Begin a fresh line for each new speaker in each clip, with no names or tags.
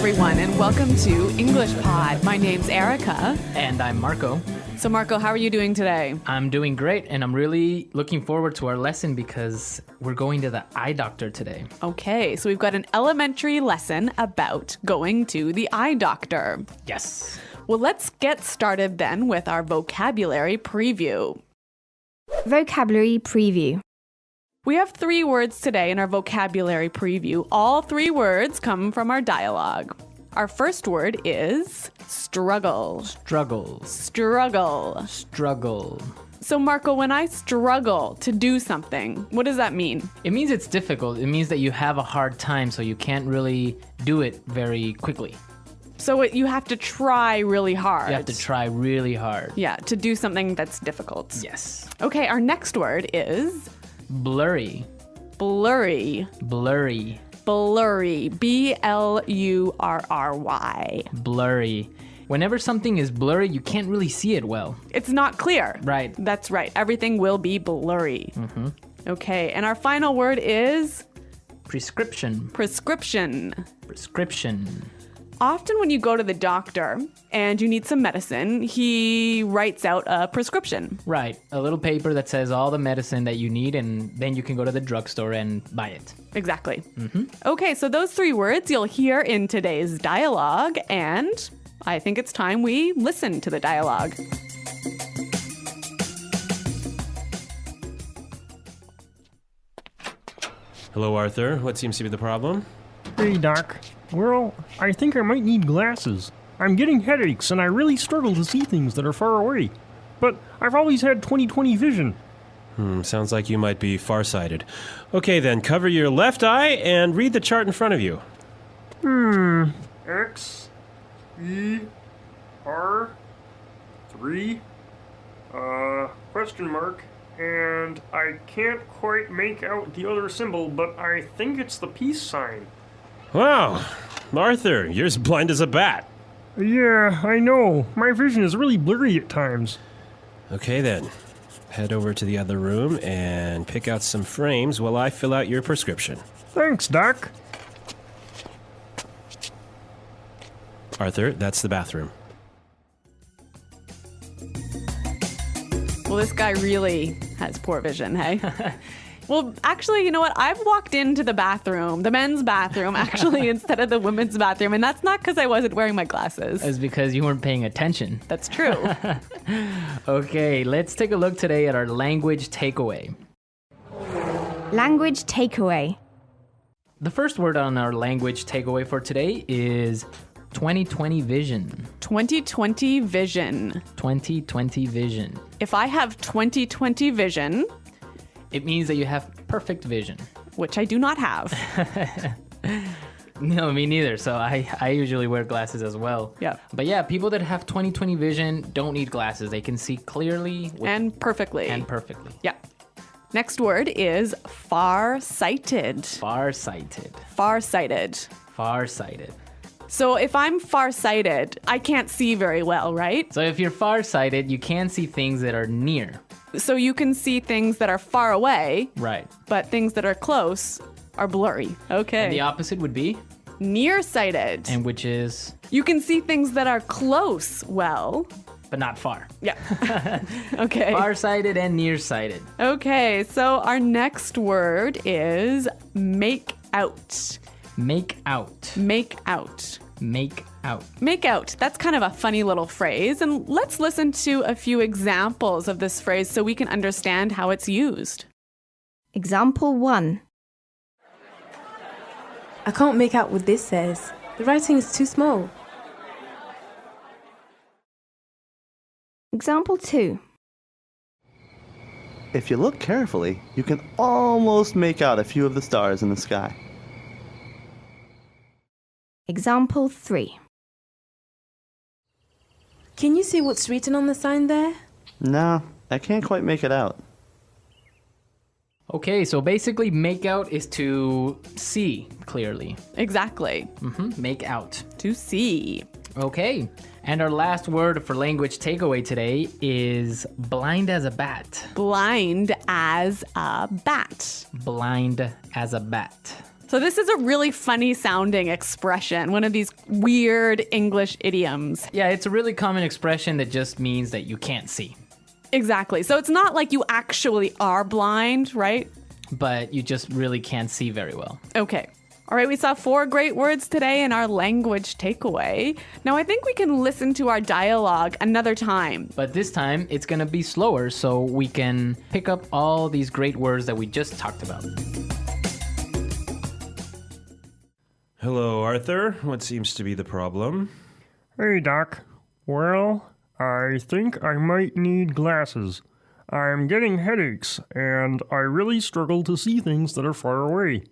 everyone, and welcome to English Pod. My name's Erica.
And I'm Marco.
So, Marco, how are you doing today?
I'm doing great, and I'm really looking forward to our lesson because we're going to the eye doctor today.
Okay, so we've got an elementary lesson about going to the eye doctor.
Yes.
Well, let's get started then with our vocabulary preview.
Vocabulary preview.
We have 3 words today in our vocabulary preview. All 3 words come from our dialogue. Our first word is struggle.
Struggle.
Struggle.
Struggle.
So, Marco, when I struggle to do something, what does that mean?
It means it's difficult. It means that you have a hard time, so you can't really do it very quickly.
So you have to try really hard.
You have to try really hard.
Yeah, to do something that's difficult.
Yes.
Okay, our next word is
Blurry.
blurry.
Blurry.
Blurry. B-L-U-R-R-Y.
Blurry. Whenever something is blurry, you can't really see it well.
It's not clear.
Right.
That's right. Everything will be blurry. Mm-hmm. Okay, and our final word is
Prescription.
prescription.
Prescription.
Often when you go to the doctor and you need some medicine, he writes out a prescription.
Right. A little paper that says all the medicine that you need, and then you can go to the drugstore and buy it.
Exactly. Mm-hmm. Okay, so those 3 words you'll hear in today's dialogue, and I think it's time we listen to the dialogue.
Hello, Arthur. What seems to be the problem?
Hey, Doc. Well, I think I might need glasses. I'm getting headaches and I really struggle to see things that are far away. But I've always had 20/20 vision.
Sounds like you might be farsighted. Okay, then, cover your left eye and read the chart in front of you.
X, E, R, 3, question mark, and I can't quite make out the other symbol, but I think it's the peace sign.
Wow, Arthur, you're as blind as a bat.
Yeah, I know. My vision is really blurry at times.
Okay, then. Head over to the other room and pick out some frames while I fill out your prescription.
Thanks, Doc.
Arthur, that's the bathroom.
Well, this guy really has poor vision, hey? Well, actually, you know what? I've walked into the bathroom, the men's bathroom, actually, instead of the women's bathroom, and that's not because I wasn't wearing my glasses.
It's because you weren't paying attention.
That's true.
Okay, let's take a look today at our language takeaway.
Language takeaway.
The first word on our language takeaway for today is 20/20 vision.
20/20 vision.
20/20 vision.
If I have 20/20 vision,
It means that you have perfect vision.
which I do not have.
No, me neither. So I usually wear glasses as well.
Yeah.
But yeah, people that have 20/20 vision don't need glasses. They can see clearly
And perfectly.
and perfectly.
Yeah. Next word is far-sighted.
Farsighted.
Far-sighted.
Farsighted.
So if I'm far-sighted, I can't see very well, right?
So if you're farsighted, you can see things that are near.
So you can see things that are far away,
Right.
but things that are close are blurry. Okay.
And the opposite would be,
Nearsighted.
and which is,
You can see things that are close well.
but not far.
Yeah. Okay.
Farsighted and nearsighted.
Okay, so our next word is make out.
Make out.
Make out.
Make out.
Make out. That's kind of a funny little phrase. And let's listen to a few examples of this phrase so we can understand how it's used.
Example 1.
I can't make out what this says. The writing is too small.
Example 2.
If you look carefully, you can almost make out a few of the stars in the sky.
Example 3.
Can you see what's written on the sign there?
No, I can't quite make it out.
Okay, so basically make out is to see clearly.
Exactly.
Make out.
To see.
Okay, and our last word for language takeaway today is blind as a bat.
Blind as a bat.
Blind as a bat.
So this is a really funny sounding expression, one of these weird English idioms.
Yeah, it's a really common expression that just means that you can't see,
Exactly. So it's not like you actually are blind, right?
but you just really can't see very well.
Okay. All right, we saw 4 great words today in our language takeaway. Now I think we can listen to our dialogue another time.
But this time, it's going to be slower so we can pick up all these great words that we just talked about.
Hello, Arthur. What seems to be the problem?
Hey, Doc. Well, I think I might need glasses. I'm getting headaches, and I really struggle to see things that are far away.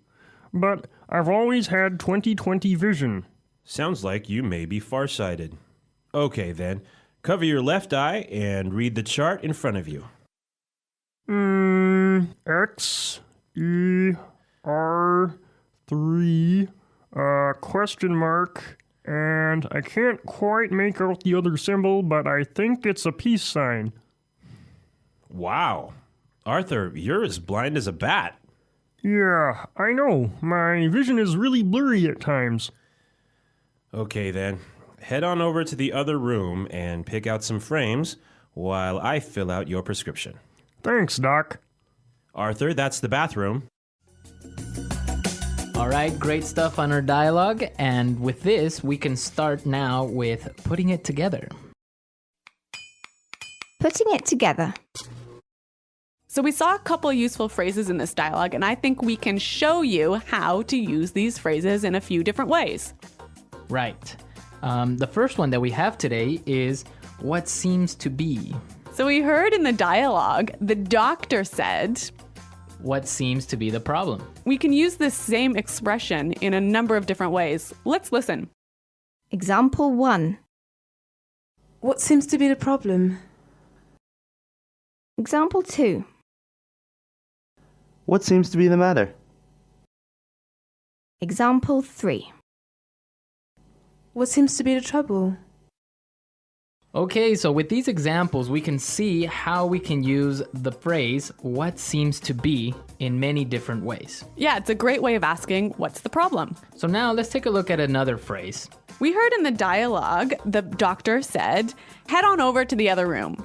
But I've always had 20/20 vision.
Sounds like you may be farsighted. Okay, then. Cover your left eye and read the chart in front of you.
X, E, R, 3, question mark, and I can't quite make out the other symbol, but I think it's a peace sign.
Wow. Arthur, you're as blind as a bat.
Yeah, I know. My vision is really blurry at times.
Okay, then. Head on over to the other room and pick out some frames while I fill out your prescription.
Thanks, Doc.
Arthur, that's the bathroom.
All right, great stuff on our dialogue. And with this, we can start now with putting it together.
Putting it together.
So we saw a couple useful phrases in this dialogue, and I think we can show you how to use these phrases in a few different ways.
Right. The first one that we have today is what seems to be.
So we heard in the dialogue, the doctor said,
What seems to be the problem?
we can use this same expression in a number of different ways. Let's listen.
Example 1.
What seems to be the problem?
Example 2.
What seems to be the matter?
Example 3.
What seems to be the trouble?
Okay, so with these examples, we can see how we can use the phrase what seems to be in many different ways.
Yeah, it's a great way of asking, what's the problem?
So now let's take a look at another phrase.
We heard in the dialogue, the doctor said, head on over to the other room.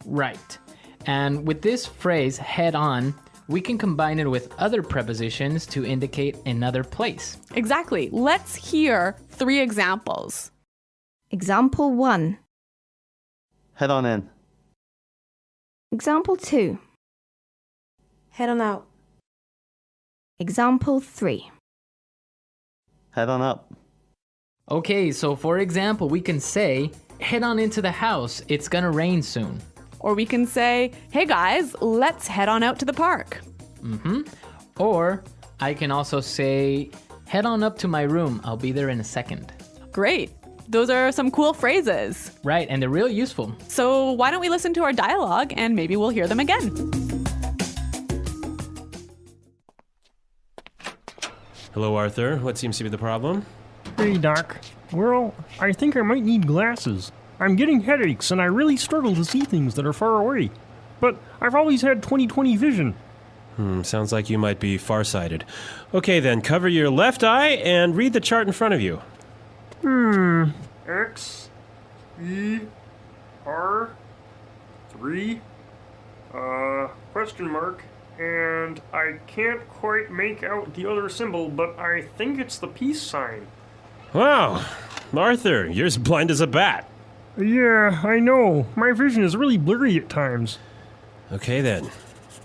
Right. And with this phrase, head on, we can combine it with other prepositions to indicate another place.
Exactly. Let's hear 3 examples.
Example 1.
Head on in.
Example 2.
Head on out.
Example 3.
Head on up.
Okay, so for example, we can say, head on into the house, it's gonna rain soon.
Or we can say, hey guys, let's head on out to the park.
Or I can also say, head on up to my room, I'll be there in a second.
Great. Those are some cool phrases.
Right, and they're real useful.
So why don't we listen to our dialogue and maybe we'll hear them again.
Hello, Arthur. What seems to be the problem?
Hey, Doc. Well, I think I might need glasses. I'm getting headaches, and I really struggle to see things that are far away. But I've always had 20/20 vision.
Sounds like you might be farsighted. Okay, then. Cover your left eye and read the chart in front of you.
X, E, R, 3, question mark, and I can't quite make out the other symbol, but I think it's the peace sign.
Wow. Arthur, you're as blind as a bat.
Yeah, I know. My vision is really blurry at times.
Okay, then.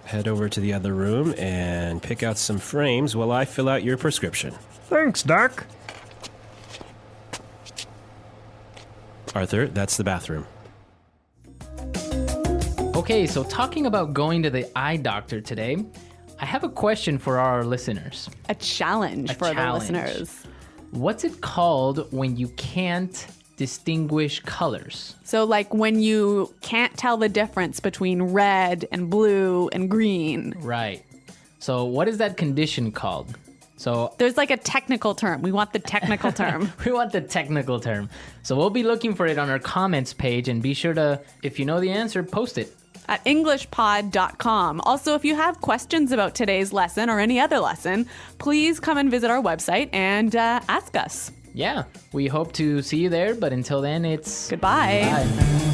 Head over to the other room and pick out some frames while I fill out your prescription.
Thanks, Doc.
Arthur, that's the bathroom.
Okay, so talking about going to the eye doctor today, I have a question for our listeners.
A challenge for the listeners.
What's it called when you can't distinguish colors?
So like when you can't tell the difference between red and blue and green.
Right. So what is that condition called? So
There's like a technical term. We want the technical term.
we want the technical term. So we'll be looking for it on our comments page, and be sure to, if you know the answer, post it.
at englishpod.com. Also, if you have questions about today's lesson or any other lesson, please come and visit our website and ask us.
Yeah, we hope to see you there, but until then, it's
Goodbye.
Bye.